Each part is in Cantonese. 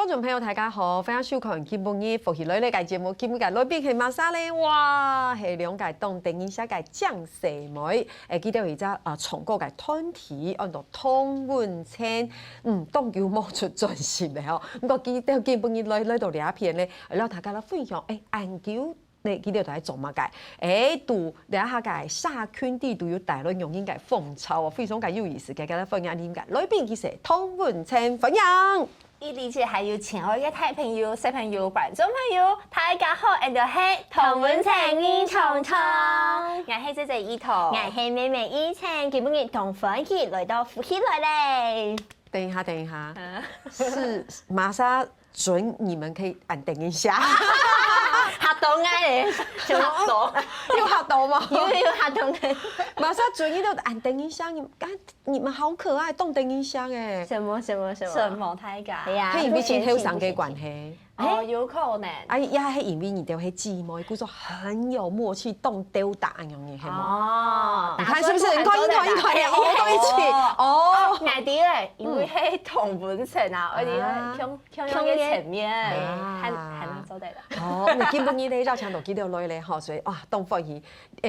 眾朋友大家好，歡迎收看今晡日福氣來呢個節目。今日嘅來賓係馬莎咧，哇，係兩個當電影社嘅將士妹。記得有一隻重過嘅團體，按照湯文清，當叫冒出專線嚟嗬。咁個記得今晡日來到呢一片咧，讓大家來分享研究。你記得就係做乜嘅？讀兩下嘅沙圈地都有大陸用英嘅風潮，非常嘅有意思嘅，跟分享點解？來賓其實湯文清分享。伊理解還有親愛嘅大朋友、小朋友、觀眾朋友，大家好，我係湯文清伊聰聰，我係姐姐伊彤，我係妹妹伊晴，今日同歡喜來到福氣來咧。等一下，是瑪莎准你們可以按等一下。嚇到嗌你，就嚇到，有嚇到嗎？有嚇到你。瑪莎准你都按等一下，你們好可愛，動等一下誒。什麼大家？係啊，係因為前後上嘅關係。哦，有可能。也係因為你哋係姊妹，叫做很有默契，動丟打咁樣嘅，係冇？哦，你看是不是？你看，我都一起。哦，眼啲咧，因為係同本城啊，我哋喺香嘅前面，係能做得啦。哦，你基本呢啲就請到幾條女咧，嗬，所以哇，當歡喜。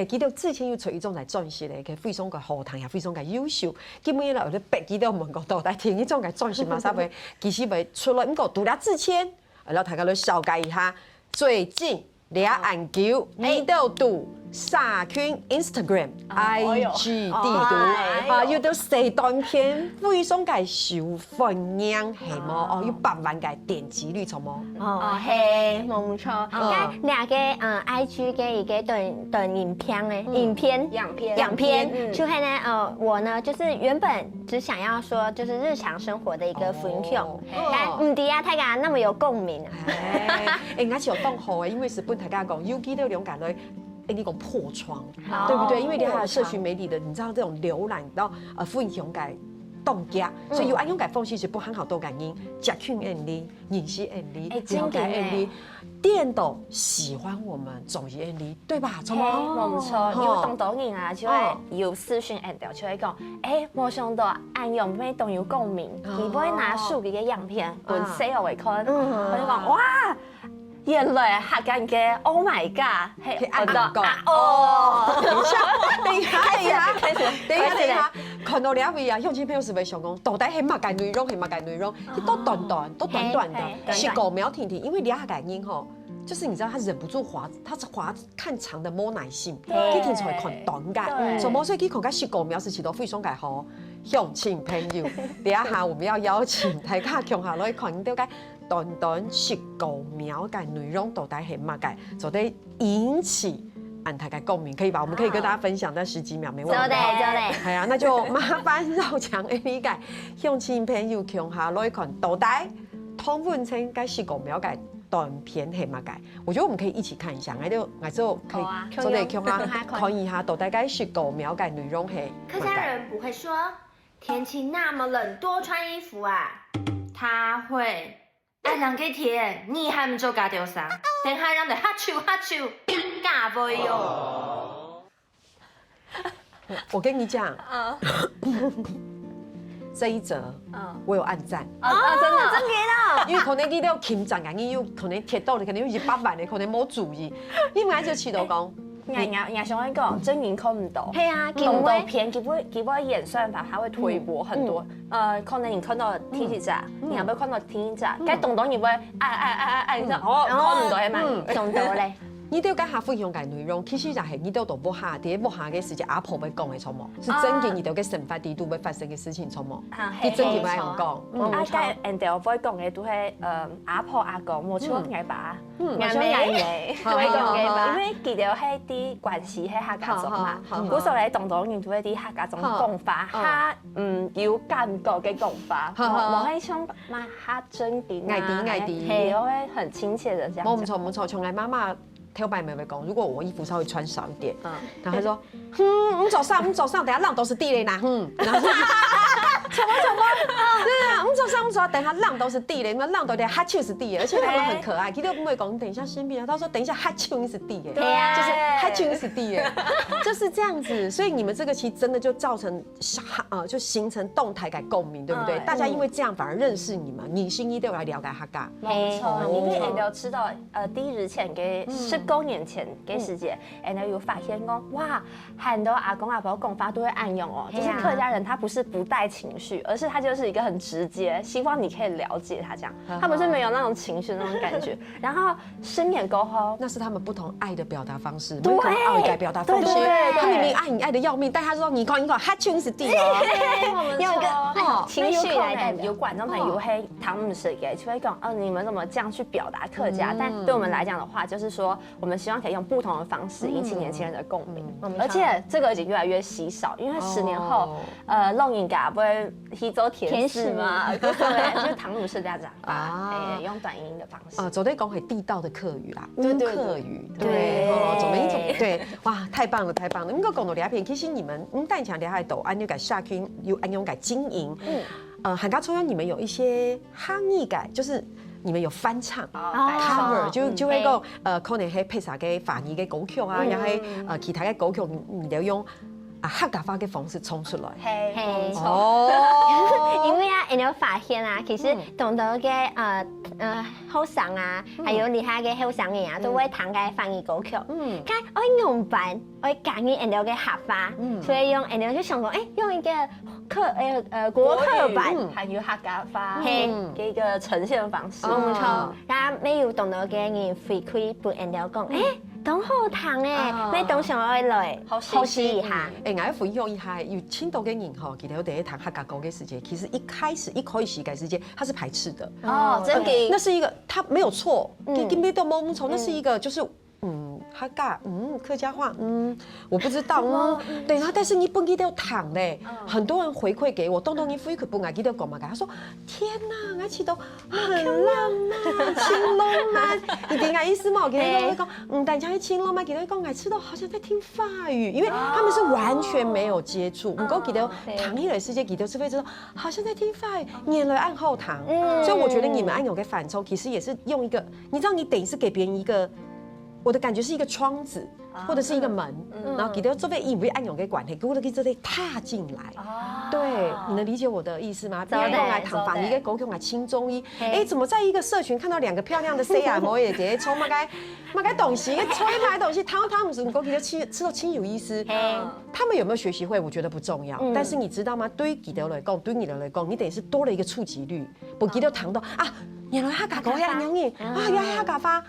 幾條之前要出一種嚟鑽石咧，佢非常嘅好聽，也非常嘅優秀。基本呢，有啲白幾條問過到，但係聽呢種嘅鑽石馬莎會，其實會出來唔過獨立之前。然後大家來了解一下最近倆研究呢度讀沙圈 Instagram、IG 地圖，要到4段片，非常嘅受歡迎，係冇？哦，有8萬嘅點擊率，錯冇？哦，係冇錯。咁倆嘅IG 嘅一個短影片咧，樣片，就係呢，我呢就是原本只想要說就是日常生活的一個分享，但唔知啊，大家那麼有共鳴啊。我是有當好嘅，因為是本大家講，有幾多兩個人。你講破窗，對不對？因為你還有社群媒體的，你知道這種瀏覽到分享嘅動家，所以有按用嘅方式是不很好多感應，社群案例、認識案例、了解案例，店都喜歡我們綜藝案例，對吧？冇錯，有當到人啊，就會有私訊案掉，就會講，冇想到按用咩都有共鳴，佢會拿數據嘅樣片，本 sale 為看，我就講哇。原來客人嘅 Oh my God 係我覺哦，等一下，看到兩位啊，鄉親朋友是咪想講，到底係乜嘅內容？係乜嘅內容？都短短的，15秒停，因為兩個人音吼，就是你知道他忍不住滑，他是滑看長的冇耐性，佢聽出來看短嘅，所以佢看嘅15秒是其實非常嘅好。鄉親朋友，等一下我們要邀請大家共下來看到嘅。短15秒嘅內容到底係乜嘅，就得引起大家共鳴，可以吧？我們可以跟大家分享，但10幾秒沒問題。做得。係啊，那就麻煩繞牆嘅呢個鄉親朋友共下來看到底湯文清嘅15秒嘅短片係乜嘅？我覺得我們可以一起看一下，我就可以做得共下看一下到底嘅15秒嘅內容係。客家人不會說天氣那麼冷，多穿衣服啊，他會。愛人嘅天，你還唔做家掉啥？等下讓你哈啾，假不喲！我跟你講，這一則，我有按讚。真嘅因為可能呢啲傾賺嘅，你有可能貼到，你可能有200萬，你可能冇注意，因為就遲到講。我想講，真人看唔到。係啊，動到片，佢會演算法，它會推播很多。可能你看到第一集，你還沒看到第一集，該動到你會按，看唔到係咪？動到咧。你都講下分享嘅內容，其實就係你都讀播下，啲播下嘅事情阿婆會講嘅錯冇，是真嘅你哋嘅神法地都會發生嘅事情錯冇，佢真嘅會咁講。啊，但人哋我會講嘅都係阿婆阿公冇錯嘅吧，啱咩？會講嘅吧，因為佢哋係啲關係係客家種嘛，古時候咧動到人都係啲客家種講法，嚇有感覺嘅講法，我係想嘛嚇真啲，嗌啲，係我會很親切的這樣。冇錯，從我媽媽。跳摆妹妹讲，如果我衣服稍微穿少一点，然后他说，走上，等下浪都是地雷呐，然后说。什么？对啊，我们走，等一下浪都是地的，那浪都得哈秋是地的，而且他们很可爱。其实不会讲，等一下先别，他说等一下哈秋是地的，就是哈秋是地的，就是这样子。所以你们这个其实真的就造成就形成动态感共鸣，对不对？大家因为这样反而认识你们，你心意都来了解哈嘎。没错，因为我有知道第一日前给10公年前给时间，然后有发现讲哇，很多阿公阿婆讲法都会暗用哦，就是客家人他不是不带情绪，而是他就是一个很直接，希望你可以了解他这样，他不是没有那种情绪那种感觉。然后失眠沟通，那是他们不同爱的表达方式，不同爱的表达方式。他明明爱你爱的要命，但他说你讲哈秋是地哦，用一个情绪来代表。有观众朋友会他们是给，就会讲你们怎么这样去表达客家？但对我们来讲的话，就是说我们希望可以用不同的方式引起年轻人的共鸣，而且这个已经越来越稀少，因为10年后弄音嘎不会去做甜食嘛，就是唐鲁式家长用短音的方式。昨天讲很地道的客语啦，对客语，对，怎么一种对，哇，太棒了。我讲到两片，其实你们但强了解到安用改下去，有安用改经营，韩家抽样你们有一些夯意改，就是你们有翻唱 cover， 就會個可能係配啥嘅華語嘅歌曲啊，又係其他嘅歌曲，你都用客家話嘅方式衝出來。係哦，因為啊，你有發現啊，其實懂得嘅後生啊，還有其他嘅後生嘅人都會彈嘅華語歌曲。但我用版，我揀嘅人哋嘅客話，所以用人哋就想講，用一個國客版，還有客家話嘅一個呈現方式。冇錯，但係沒有懂得嘅人回饋俾人哋講，當好聽誒，你當上愛來學習一下。我要分享一下，有青島嘅人吼，其實有第一堂客家歌嘅時節，其實一開始嘅時節，他是排斥的。真的，那是一個，他沒有錯，根本都沒有錯，那是一個就是。客家，客家話，我不知道对，然後但是你本記得有糖嘞，很多人回饋給我，當你回饋本來記得講嘛，他說天哪，我知道很浪漫，青浪漫，你點解意思嘛？我給他講，但係青浪漫，給他講，我知道好像在聽法語，因為他們是完全沒有接觸，不過給他糖一類世界，給他是會知道好像在聽法語，念了按後糖，所以我覺得你們按有個反衝，其實也是用一個，你知道你等於是給別人一個。我的感覺是一個窗子，或者是一個門，然後給到這邊以為暗湧給管理，給我的給這裡踏進來。對，你能理解我的意思嗎？別人來談法，一個狗用來輕中醫，怎麼在一個社群看到兩個漂亮的 C M 也在抽嘛該東西，抽買東西，他們是狗給到吃到親友醫師，他們有沒有學習會？我覺得不重要，但是你知道嗎？對於給到來講，對你來講，你等於是多了一個觸及率，不給到談到啊。原來客家歌係咁樣原來客家話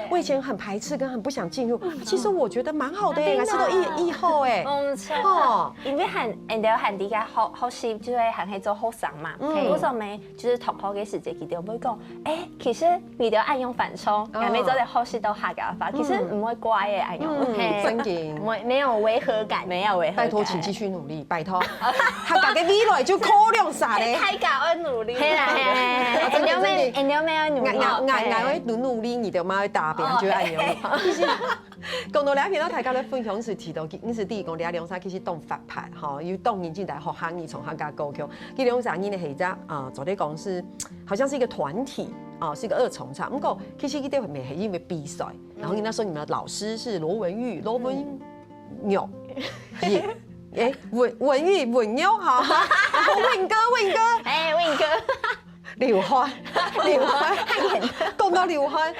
我以前很排斥跟很不想進入，其實我覺得蠻好的，我知道以後冇錯，因為人哋喊啲嘅學習就係喊去做學生嘛，嗰時候咪就是同學嘅時節，佢哋會講，其實你哋按用反衝，人哋做嚟學習到客家話，其實唔會怪嘅按用，真嘅，沒有違和感，沒有違和感。拜託，請繼續努力，拜託，客家嘅未來就可亮曬咧。客家要努力。係啦。你有沒有努力？我會努力，你就媽去答辯，就按用。其實講到兩片都大家咧分享是提到，你是第一講你兩三其實當發牌，哈，要當年進來學行，你從客家歌曲，佢兩三年的係只昨天講是好像是一個團體，是一個二重唱。不過其實佢哋係因為比賽，然後那時候你們的老師是羅文玉、羅文玉，文玉哈，然後文哥，文哥。劉歡，講到劉歡，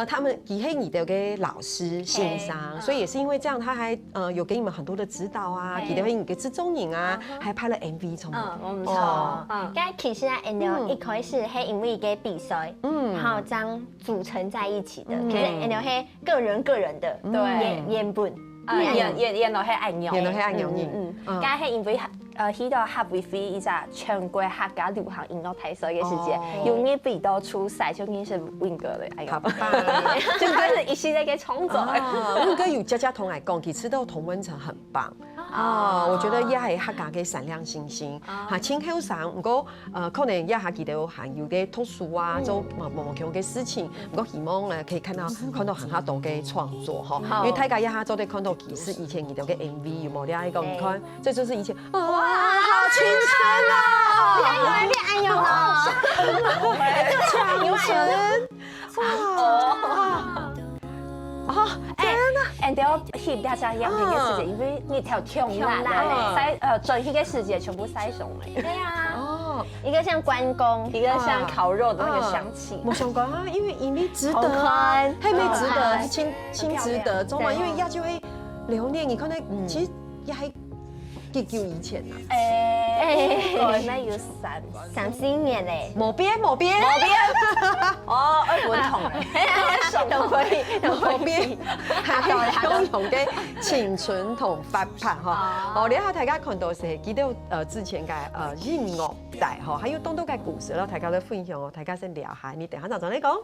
他們以黑你的給老師先生，所以也是因為這樣，他還有給你們很多的指導啊，給到你嘅資中影啊，還拍了 MV 從。唔錯。但其實啊 ，Angel 一開始係因為嘅比賽，然後這樣組成在一起的，其實 Angel 係個人的演本。演到係按用，咁係因為喺度合為飛一隻全國客家流行音樂大賽嘅時節，用呢比到初賽就已經是Win哥的按用，就開始一系列嘅創作。Win哥有家同來講，其實都同溫層很棒。哦，我觉得也係客家嘅善良心性，嚇清後生，不過可能也係記得還有嘅讀書啊，做某樣嘅事情，不過希望咧可以看到很多嘅創作嗬，因為大家一下做得看到其實以前佢哋嘅 MV 有冇咧？一個你看，這就是以前哇，好青春啊！你看有變安用了，青春哇！哦，哎，and 要翕大家樣片嘅時節，因為你條強啦，曬最翕嘅時節全部曬上嚟。對呀，哦，一個像關公，一個像烤肉的那個香氣。冇想過啊，因為值得啊，係咪值得？親值得，做嘛？因為也就會留念，你可能其實也係幾久以前啊。那要30年嘞，冇邊，哦，愛本同嘅，都可以，冇邊，係相同嘅青春同發拍嗬。哦，你睇大家看到是記得之前嘅音樂帶嗬，還有當到嘅故事啦，大家都分享哦，大家先聊下，你等下就同你講。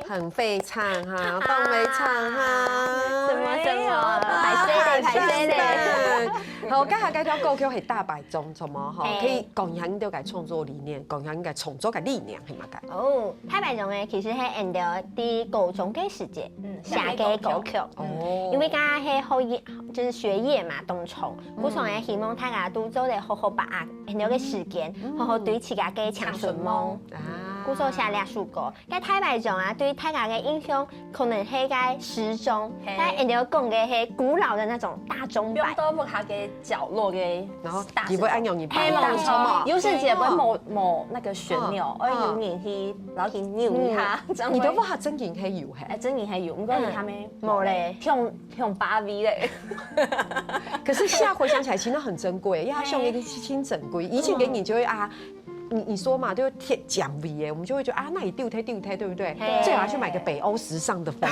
很会唱哈，放会唱哈，什麼，排水。好，家下條歌曲係大白種，怎麼吼？可以講下你哋嘅創作理念，講下你嘅創作嘅理念係乜嘅？哦，大白種嘅其實係按照啲高中嘅時節寫嘅歌曲，因為家係好業，就是學業嘛，當從，故所咧希望大家都做得好好把握按照嘅時間，好好對自家嘅青春夢。故所寫兩首歌，喺大白種啊，對大家嘅印象可能係個時鐘，但按照講嘅係古老的那種大鐘擺。都木下嘅角落嘅，然後也會按用你擺大什麼？有時也會冇那個旋鈕，而有年去攞件扭一下。你都話真件係有係？真件係有，唔過你下面冇咧，用8V咧。可是現在回想起來，其實很珍貴，因為它上面挺珍貴。以前給你就會啊。你說嘛，就貼獎味耶，我們就會覺得啊，那你丟對不對？最好要去買個北歐時尚的風格。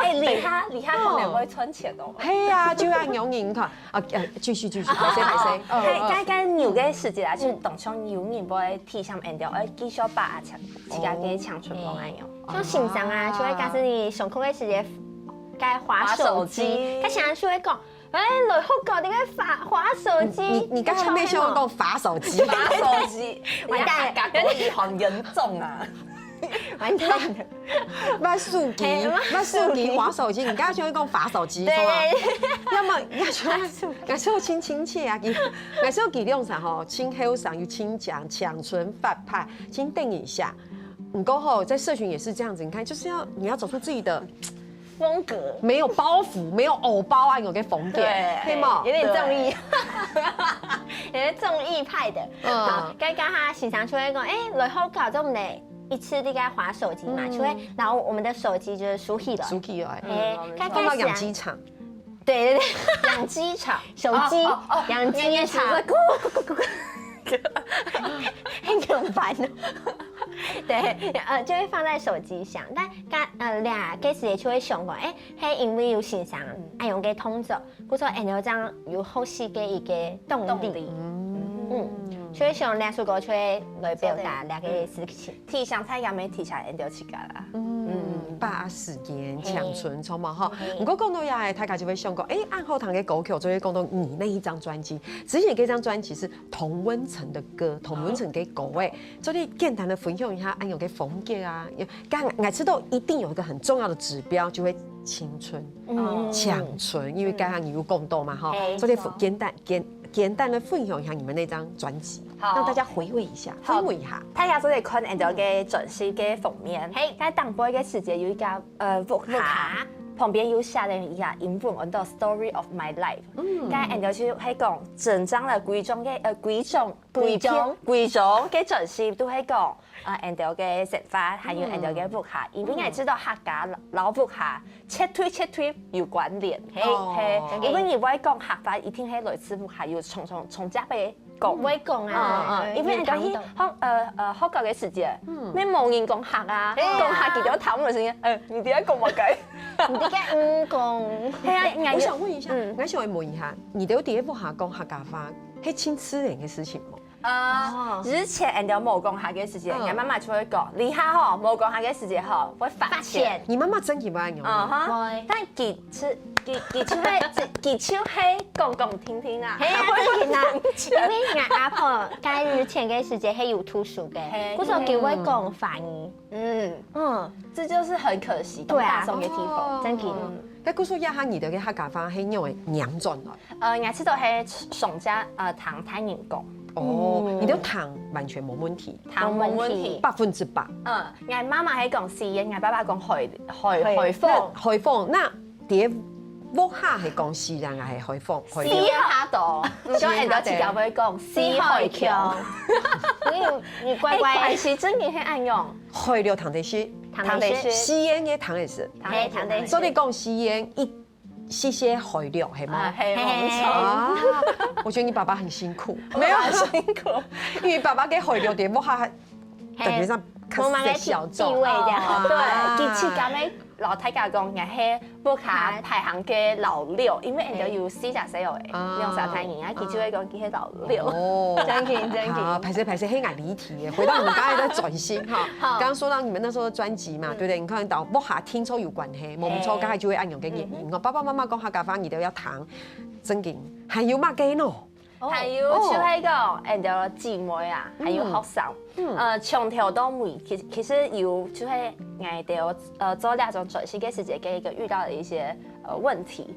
哎，厲害可能會存錢哦。係啊，就要用銀看啊，繼續，排誰？係牛嘅時節啊，就當場牛人不會提上按掉，而繼續把自家嘅青春風按用。像欣賞啊，就會假使你上課嘅時節，該滑手機，佢成日就會講。哎，來好講點解滑手機？你剛才沒說我講滑手機，完蛋了，隔壁好嚴重啊！完蛋了，乜數機滑手機？你剛才說講滑手機，係嘛？要麼要說親切啊，要說記錄上吼，親後上有親講青春發派，請等一下。唔過吼，在社群也是這樣子，你看就是你要走出自己的风格，没有包袱，没有偶包啊，有个风格，可以吗？有点综艺，有点综艺派的。好，该跟他欣赏出来讲，来好搞这么的。一次你该滑手机嘛，就会，然后我们的手机就是熟悉了，熟悉了，该放到养鸡场，对对对，养鸡场，手机养鸡场，很烦哦。对，就会放在手机上，但俩嘅时就会想讲，係因為有欣賞，愛用嘅通則，不錯，然後這樣有好細嘅一個動力，所以想兩首歌出來表達兩個事情。提上菜也沒提起來，就起㗎啦。把時間長存，錯嘛哈。不過講到也，大家就會想講，按後堂嘅歌曲就會講到你那一張專輯，之前嗰張專輯是同溫層的歌，同溫層嘅歌誒，所以簡單的分享一下按用嘅風格啊。我知道一定有一個很重要的指標，就會青春、長存，因為剛剛有講到嘛哈，所以簡單的分享一下你們那張專輯，讓大家回味一下，回味一下。大家都嚟看人哋嘅專輯嘅封面，喺當輩嘅時節有一個木卡，旁邊有寫了一個英文叫做 Story of My Life。人哋就係講整張嘅貴重嘅專輯都係講人哋嘅寫法，還有人哋嘅木卡，因為我知道客家老木卡切推有關聯，因為你會講客法一定係類似木卡，要從這邊講，唔會講啊，因為人哋學教嘅時節，咩冇人講客啊，講客幾多頭咪先，你點解講乜計？你點解唔講？係啊，我想問一下，我想問一下，你哋第一部下講客家話，係親私人嘅事情嗎？之前人哋冇講客嘅時節，我媽媽就會講，你下嗬冇講客嘅時節嗬，會發現。你媽媽真係唔愛用。但佢就係講聽啊。係啊，真係啊，因為我阿婆假日前嘅時節係有讀書嘅，嗰時候佢會講法語。這就是很可惜，對啊，送嘅地方真嘅。但嗰時候一下你哋嘅客家話係用嚟釀轉來。我知道係上家唐太人講。你都糖完全冇問題，糖冇問題100%。我媽媽係講絲煙，我爸爸講海風。那碟屋下係講絲人啊，係海風。絲下度，所以人哋自己會講絲海橋。你乖乖，是真嘅係按用。海了糖地絲，絲煙嘅糖也是。所以你講絲煙謝謝海料係嗎？冇錯。我覺得你爸爸很辛苦，沒有很辛苦，因為爸爸嘅海料點冇下，感覺上冇乜小眾。對，佢似咁樣老太家講嘅係木卡排行嘅老六，因為人哋有40歲嘅，兩三太年啊，佢就會講佢係老六。真嘅。拍攝黑矮離題，回到我們剛才的轉型哈。剛剛說到你們那時候的專輯嘛，對不對？你看到木下聽錯有關係，冇錯，剛才就會按用嘅原因。我爸爸媽媽講客家話，你都要彈，真嘅，還有乜嘅呢？還有就係講人哋姊妹啊，還有學生，從頭到尾，其實有就係我哋做兩種專輯嘅時節嘅一個遇到的一些問題。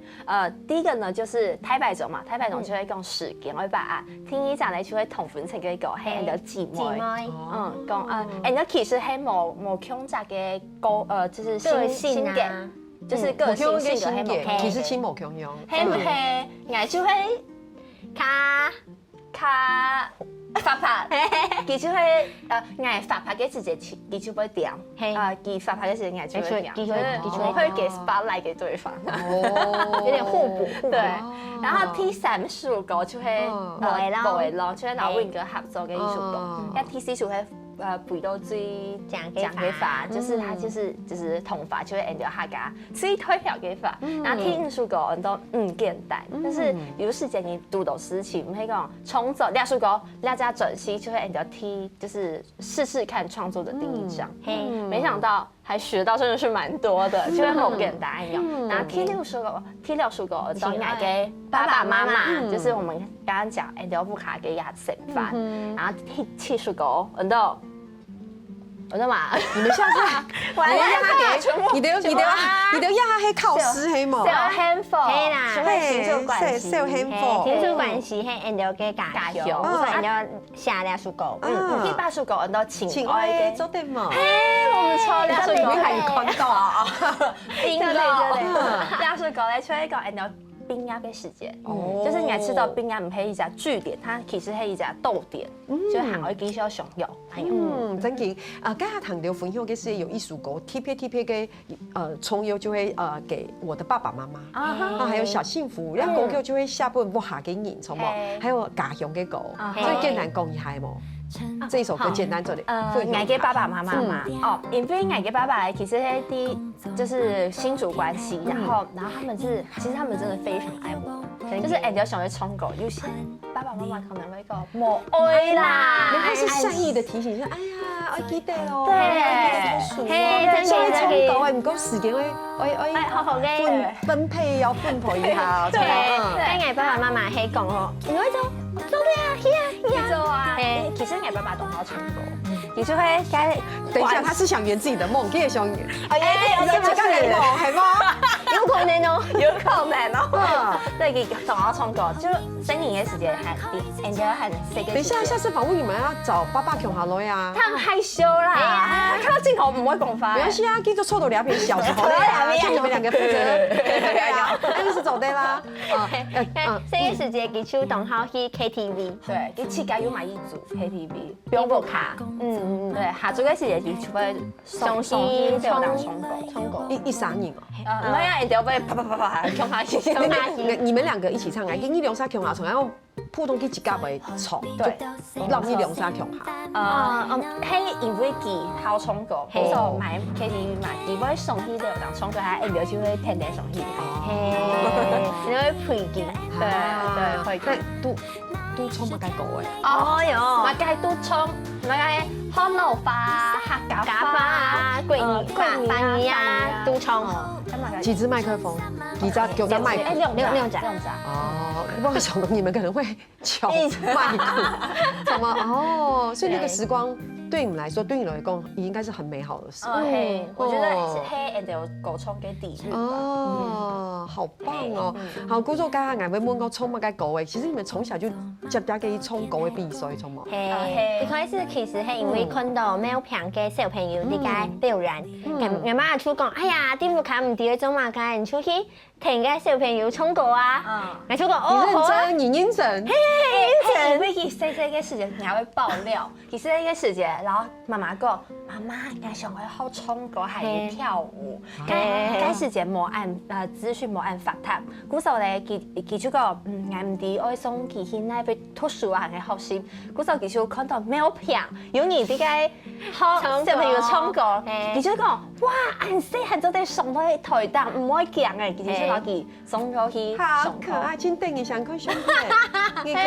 第一個呢就是台北種嘛，台北種就會講時間，我把聽一陣咧就會同分成嘅一個係人哋姊妹，講人哋其實係冇強責嘅就是性格，就是個性性格係冇，其實冇強用，係唔係？我就係。卡發拍，佢就係嗌發拍嘅時節，佢就會點，佢發拍嘅時節嗌就會點，佢會給 spotlight 給對方，有點互補。對，然後第三首歌就係冇咯，就係老溫哥合作嘅一首歌，第四首係。背到最講嘅法，就是他就是同法，就會 end 客家最推條嘅法。然後聽首歌，我都簡單，但是有時間你讀到事情，唔係講創作兩首歌，兩家轉戲就會 end 聽，就是試試看創作的第一章。沒想到還學到真的是蠻多的，就會好簡單用。然後聽六首歌，都嗌給爸爸媽媽，就是我們剛剛講 end 不卡嘅一個想法。然後七首歌，我都。我就嘛，你们下次你要让他给，你得让他去考试黑嘛，小 handful， 嘿啦因为亲属关系，小 handful 天数關係係人哋嘅家鄉，所以人哋下咧數個。一把數個人都親愛嘅，做得嘛？唔錯，兩數個係看到啊，冰咯，兩數個咧，出一個人哋冰壓嘅時間，就是你知道冰壓唔係一隻據點，它其實係一隻逗點，就行去幾少上有，真嘅剛才談到分享嘅是有一首歌 ，TP 嘅重遊就會給我的爸爸媽媽，還有小幸福，然後歌曲就會下本我下給人，錯冇？還有家鄉嘅歌，所以簡單講一下冇。這一首歌簡單做的，愛給爸爸媽媽嘛，哦，因為愛給爸爸其實係啲就是親族關係，然後他們是，其實他們真的非常愛我，就是人家想去衝狗，有些爸爸媽媽可能會講冇愛啦，然後是善意的提醒，說哎呀，我記得咯，對，嘿，所以衝狗唔夠時間，我好好嘅分配要分配一下，跟我爸爸媽媽係講哦，你會做咩啊？你做啊？其實我爸爸懂好衝狗，你就會該等一下，他是想圓自己的夢，佢也想圓，有這個夢係嗎？有可能哦，有可能哦。對，佢懂好衝狗，就整年嘅時間係，人家係4個。等一下，下次訪問你們要找爸爸窮下來啊。他很害羞啦，看到鏡頭唔會講話。沒關係啊，繼續湊到兩邊小時候啦，就你們兩個負責。對啊，那就是走對啦。這個時節佢就同好去 KTV，對，佢自己要買一組 KTV 標簿卡。對，下組嘅時節佢就會送去就當衝狗。13年哦。唔係啊，人哋會啪啪啪啪衝下去。你們兩個一起唱啊，跟你兩沙窮下唱，然後普通去一家為唱，對，讓你兩沙窮下。係因為佢好衝狗，所以買 KTV 買，佢會送去就當衝狗，係人哋就會天天送去。你會陪佢，對，會。但都衝乜雞狗誒？哦喲，咪計都衝，咪計康樂花、客家花、桂花啊，都衝。幾支麥克風？幾隻叫做麥克？六隻。哦，我想到你們可能會搶麥克，怎麼？哦，所以那個時光對你們來說，對你來講，應該是很美好的事。我覺得係人哋有狗衝嘅底蘊。哦，好棒哦！好，古早家下眼會問我衝乜嘅狗誒，其實你們從小就接咗嘅衝狗嘅比賽，錯冇？一開始其實係因為看到沒有平嘅小朋友啲嘅表演，我媽就講：哎呀，啲木卡唔掂，做嘛家人出去聽嘅小朋友衝狗啊！我就講：哦，你認真，因為佢細細嘅時間，你還會爆料。其實呢個時間，然後媽媽講：媽媽，我想去學衝狗，還要跳舞。嗰時間冇按資訊冇按發達，嗰時候咧，佢就講：我唔知愛送佢去那邊讀書啊，係學習。嗰時候佢就看到沒有平，有你啲嘅學小朋友衝狗，佢就講：哇，俺細漢就得上到台檔，唔可以驚嘅，佢就攞佢送咗去好可愛，請等一下看相片。你看，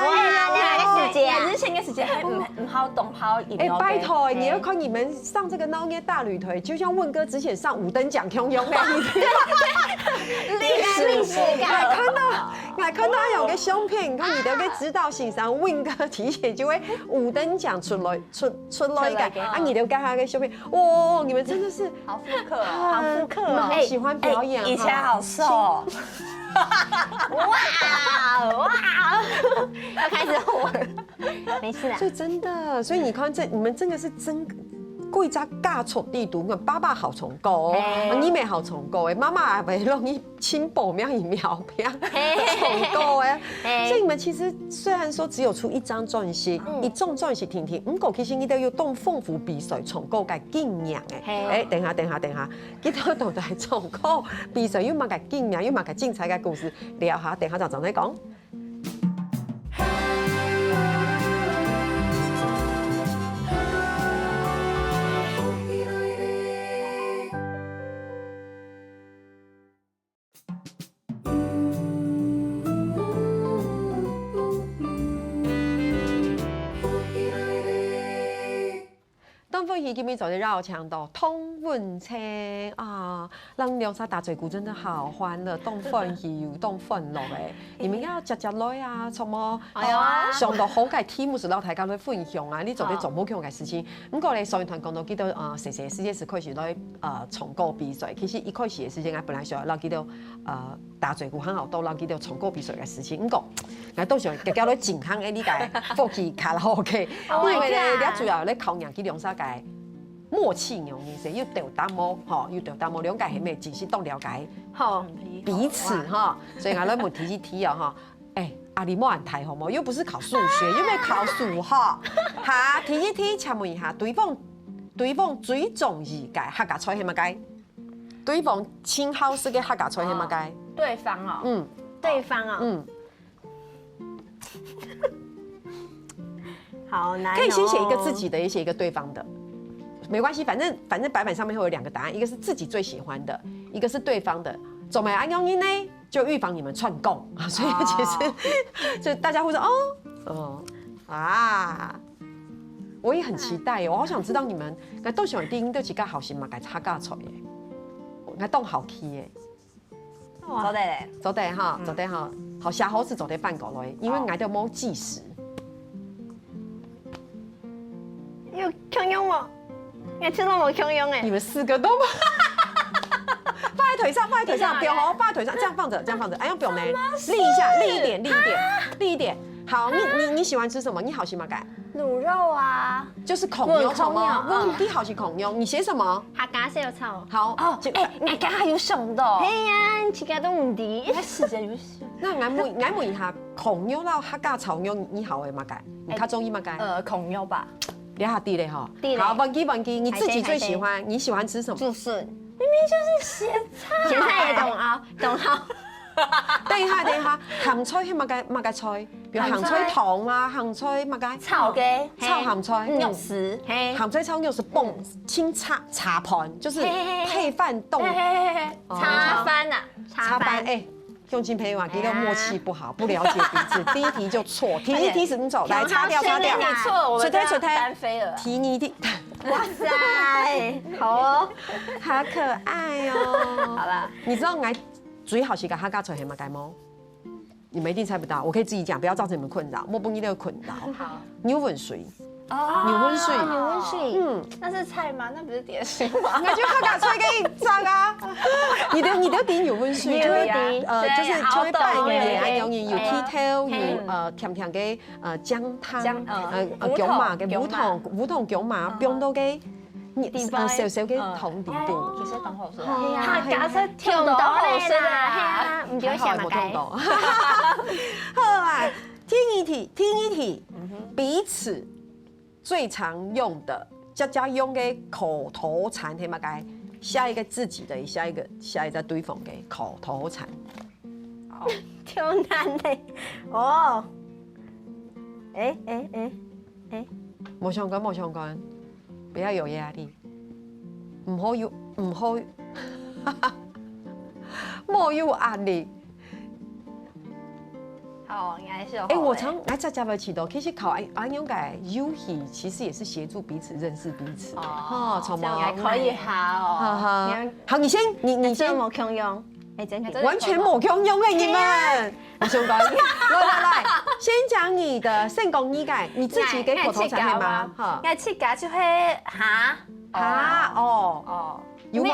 哇，時間，之前嘅時間係唔好動好演。哎，拜託，你要看你們上這個鬧捏大旅腿，就像問哥之前上五燈獎雄勇嘅，歷史感。看到有個相片，你看你都可以知道，欣賞問哥之前就會五燈獎出來嘅，啊，你都看他個相片，哇，你們真的是好復刻，好復刻哦！好喜歡表演，以前好瘦，哇，要開始火了，沒事啦。所以真的，所以你看你們真的是真。貴家家畜地圖，我爸爸好衝狗，你咪好衝狗誒，媽媽咪容易親保苗一苗苗衝狗誒，所以你們其實雖然說只有出一張專輯，一種專輯聽聽，不過其實你都要當豐富比賽衝狗嘅經驗誒。誒，等下，幾多度就係衝狗比賽要乜嘅經驗，要乜嘅精彩嘅故事，聊下，等下就同你講。东凤仪今天走的绕墙道，通问车啊，让凉沙打嘴鼓真的好欢乐。东凤仪有东凤乐诶，你们要食来啊，什么？上到好嘅题目是老大家来分享啊，你做啲做冇強嘅事情。不過咧，少年團講到記到世界是開始來重歌比賽，其實一開始嘅時間我本來想，我記到打嘴鼓很好多，我記到重歌比賽嘅事情。不過我都想叫你健康嘅呢個福氣卡拉 OK， 因為咧你主要咧考驗佢兩三個默契用嘅時，要調打模，要調打模兩個係咩？只是都了解彼此哈，所以我咧冇提一提啊哈，阿里莫安台好冇？又不是考數學，又沒考數學，哈提一提，請問一下，對方最中意嘅客家菜係乜嘅？對方親好食嘅客家菜係乜嘅？對方哦，對方哦，好難。可以先寫一個自己的，也寫一個對方的，沒關係，反正白板上面會有兩個答案，一個是自己最喜歡的，一個是對方的。做咩安用音呢？就預防你們串供啊，所以其實就大家會說我也很期待，我好想知道你們我都想聽到幾個好心嘛，嘅客家菜嘅，我當好奇嘅。走得咧，走得哈，走得哈，好下好是走得半個來，因為我哋冇計時。有強用喎，我知道冇強用誒。你們四個都嗎？放在腿上，放在腿上，表紅放在腿上，這樣放着，這樣放着。哎，用表眉立一下，立一點，立一點，立一點。好，你喜歡吃什麼？你好喜歡改？滷肉啊，就是孔牛什麼？你好喜孔牛，你寫什麼？客家小炒。好哦，我家還有上的。係啊，其他都唔知。我時間有少。那我問一下，孔牛到客家炒牛，你好會乜改？你較中意乜改？孔牛吧。你下地嘞哈。地嘞。好，忘記，你自己最喜歡，你喜歡吃什麼？竹筍。明明就是鹹菜。鹹菜也懂啊，懂好。等一下，鹹菜係乜嘅菜？比如鹹菜糖啊，鹹菜乜嘅？炒嘅炒鹹菜，肉絲，鹹菜炒肉絲蹦清茶盤，就是配飯凍。茶飯啊，茶飯用金培話記得默契不好，不了解彼此。第一題就錯，第一題是你走，來擦掉。你錯，我們單飛了。題你的，哇塞，好哦，好可愛哦。好啦，你知道我最好是個客家菜係乜嘅嗎？你們一定猜不到，我可以自己講，不要造成你們困擾。莫不你都有困擾。好，牛溫水，哦，牛溫水，牛溫水，那是菜嗎？那不是點心嗎？我就客家菜給你炸啊！你都點牛溫水，就是就會拌嘅，有鐵條，有甜甜嘅薑湯，薑麻嘅烏糖薑麻，冰到嘅少少嘅糖點點。其實當好食，客家菜聽到好食啦，唔叫什麼雞？好啊，聽一題，彼此最常用的，家用嘅口頭禪係乜嘢？下一個自己的，下一個對方嘅口頭禪。好，超難的哦。冇相關，不要有壓力，唔好冇有壓力。好，應該是有。我在家不起到，其實考安用嘅遊戲，其實也是協助彼此認識彼此。哦，這樣可以好。好，你先。冇強用，完全冇強用嘅你們。我先講，來，先講你的先講你嘅，你自己嘅口頭禪係嗎？我設計就係有冇？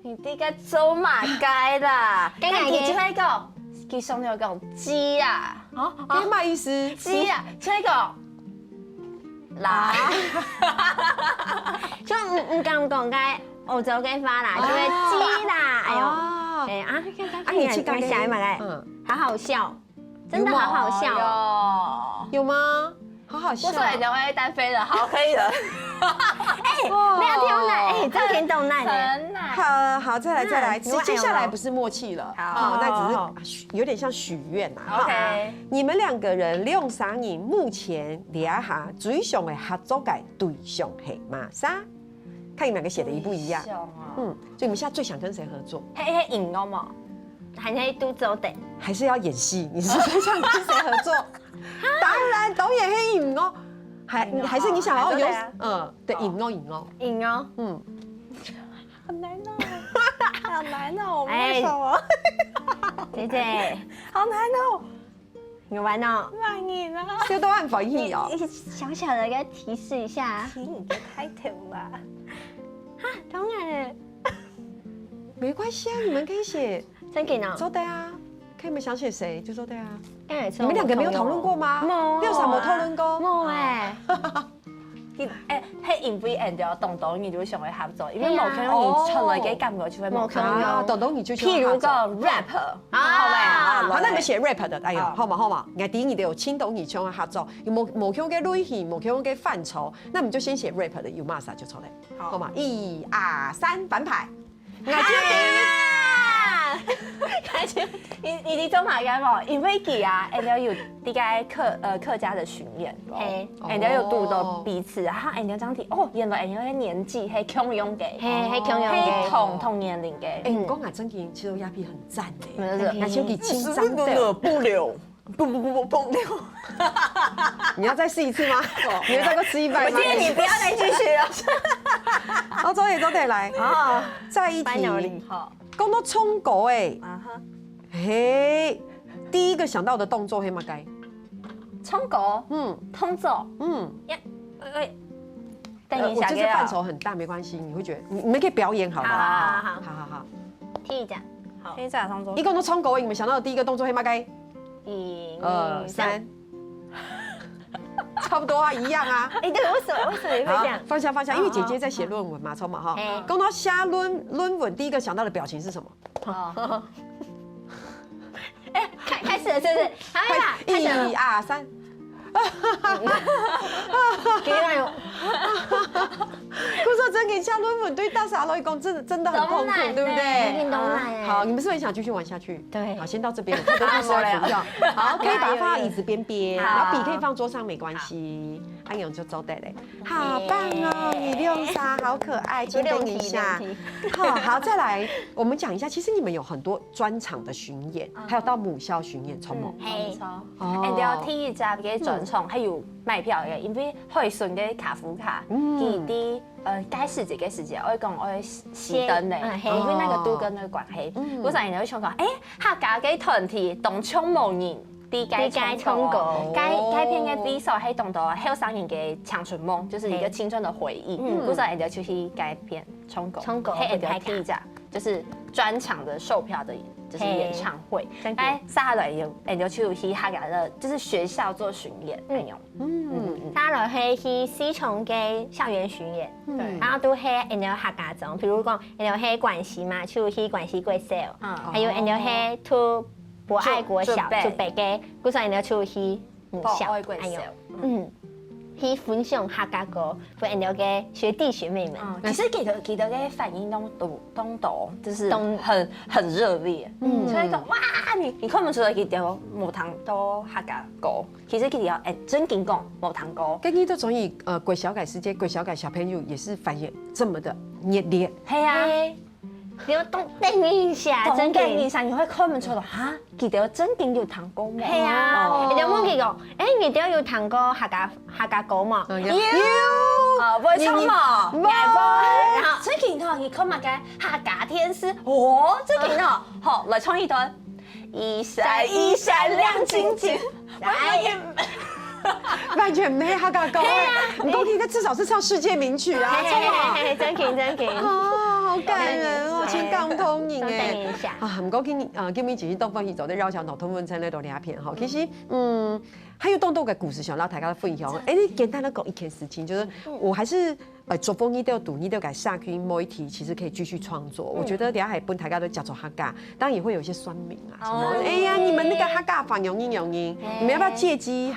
你啲嘅做馬街啦，跟住就係個，佢上面有個雞啊，咩乜意思？雞啊，就係個嗱，就唔敢講嘅澳洲嘅話啦，就係雞啦，哎呦，你去講下一碼嘅，好好笑，真的好好笑哦，有嗎？好好笑，我說你就會單飛了，好，可以了。沒有聽難，真聽懂難很難。好，再來，接下來不是默契了，那只是有點像許願啦。OK，你們兩個人兩三年目前倆下最想嘅合作嘅對象係乜啥？看你們兩個寫的一不一樣。所以你們現在最想跟誰合作？係演我嘛？還係都做的？還是要演戲？你是最想跟誰合作？當然導演係演我。还是你想要有对赢哦，赢哦，好难哦，好难哦，我为什么？姐姐，好难哦，你玩哦，让你呢？这都很反应哦。小小的给提示一下，提你的 title 吧。当然没关系啊，你们可以写真给呢，周的啊，看你们想写谁就周的啊。你你们2个没有讨论过吗？没六啥没讨论过？冇哎，迄因为按照东东你就想会合作，因为冇可能你出来嘅感覺就會冇可能。啊，懂你就譬如個 rap， 好咪？好，那你们写 rap 的，哎呦，好嘛，我第一有青岛语腔的合作，有某腔嘅类型，某腔嘅范畴，那我们就先写 rap 的，有嘛啥就出来，好嘛？1、2、3，反派。开始，你做嘛嘅冇？因為佢啊，人家有啲個客家的巡演，人家有讀到彼此，然後人家講起哦，原來人家嘅年紀係共用嘅，係共用嘅，同年齡嘅。哎，你講啊，真嘅，其實鴉片很讚是而且給輕張的不留，不留。你要再試一次嗎？你要再給我吃一半嗎？我建議你不要再繼續了。好，周得來啊，再一題。好，講到衝果哎，嘿，第一個想到的動作係乜嘢？衝果，通走，等一下，我就是範疇很大，沒關係，你會覺得你們可以表演好了。好，聽一下，好，聽一下動作。一講到衝果，你們想到的第一個動作係乜嘢？1、2、3，差不多啊，一樣啊。哎，對，為什麼你會這樣？放下，因為姐姐在寫論文嘛，衝嘛哈。講到寫論文，第一個想到的表情是什麼？哎，開始了，是不是？好啦，1、2、3。可是真給下論文對大傻來講，真的很痛苦，對不對？好，你們是不是想繼續玩下去？對。好，先到這邊，我看都開始在睡覺。好，可以把它放到椅子邊邊，然後筆可以放桌上，沒關係。安永就走得嘞，好棒哦！你6-3，好可愛，輕動一下。好，再來，我們講一下，其實你們有很多專場的巡演，還有到母校巡演，從冇？係，人哋聽一集嘅專場係要買票嘅，因為可以順嘅卡夫卡，佢啲該時節，我講我熄燈咧，因為那個都跟那個關係。嗰陣人哋會唱講，客家嘅團體動唱無人。啲街衝果，該片嘅比賽係動到後生人嘅青春夢，就是一個青春的回憶。嗰陣人哋就去該片衝果，係人哋睇一下，就是專場的售票的，就是演唱會。該下來有人哋去客家的，就是學校做巡演咁樣。下來去西重嘅校園巡演，然後都係人哋客家種，譬如講人哋去廣西嘛，去廣西貴校，還有人哋去to博愛國小，就北嘅，嗰陣人哋出去母校，去分享客家歌，俾人哋嘅學弟學妹們。其實記得嘅反應都多，就是很熱烈。所以講哇，你看唔出來佢哋冇聽到客家歌，其實佢哋有真經講冇聽歌。跟你都總以鬼小改世界，鬼小改小朋友也是反應這麼的熱烈。係啊。你要當定一下，真嘅印象你會看唔出來嚇，佢哋真經要彈歌咩？係啊，你有冇見過？你哋要彈過客家歌嘛？要，會唱嘛？唔係，然後最近佢看乜嘅客家天師，最近好來唱一段，一閃一閃亮晶晶，完全沒客家歌誒，唔講佢至少是唱世界名曲啊，真勁。好感人哦，情感通影哎！啊，唔過今日其實東方去走的繞橋同同文餐呢度兩片哈，其實還有動動嘅故事想讓大家分享。你簡單的講一件事情，就是我還是作風你都要讀，你都要改下去某一題，其實可以繼續創作。我覺得等下還幫大家都叫做客家，當然也會有一些酸民啊，什麼哎呀，你們那個客家反容音，你們要不要借機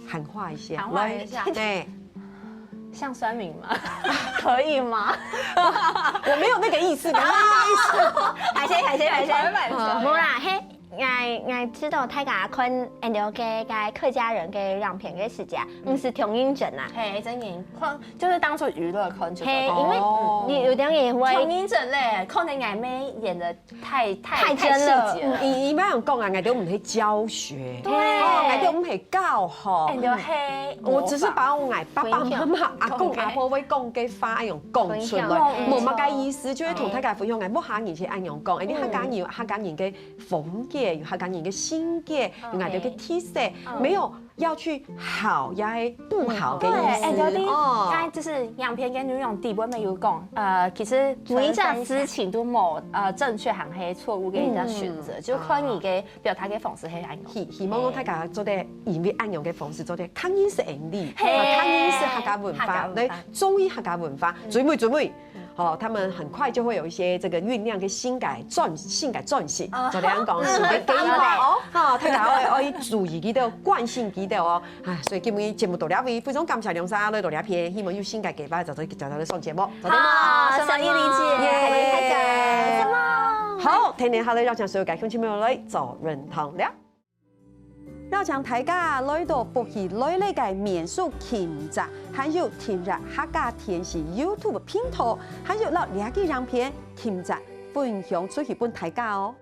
喊話一下？喊話一下，對。像酸民嗎？可以嗎？我沒有那個意思，沒有那個意思。海鮮，冇啦，我知道大家看人家嘅客家人嘅样片嘅时间，是挺认真啊。嘿，真认看，就是当做娱乐看就。嘿，因为有点也会挺认真嘞，可能俺妹演的太真了细节了。伊捌人讲啊，我哋唔係教學，对我哋唔係教學。俺就嘿，我只是把我爸爸媽媽、阿公阿婆會講嘅話用講出來，冇乜嘅意思，就係同大家分享嘅。冇客人是按樣講，啲客家人嘅風格，客家人嘅性格，用我哋嘅特色，沒有要去好也係不好嘅意思。哎，有啲，剛就是樣片跟女用底本沒有講，其實每一件事情都冇正確還係錯誤嘅一個選擇，就看你嘅表達嘅方式係按用。希望大家做啲因為按用嘅方式做啲抗認識人理，抗認識客家文化，嚟忠於客家文化，準備。哦，他們很快就會有一些這個醞釀嘅性改轉型，就這樣講，是會幾好。哈，大家要注意佢哋慣性佢哋哦。唉，所以今日節目到呢位，非常感謝梁生來到呢片，希望有性改嘅話就嚟上節目。好，小姨理解，耶！好，聽年下嚟，讓將所有嘅鄉親朋友來做認同了。เรา將大家來到福喜來嚟嘅民俗慶祝，還有聽日客家電視 YouTube 頻道，還有落兩個影片慶祝分享出去俾大家哦。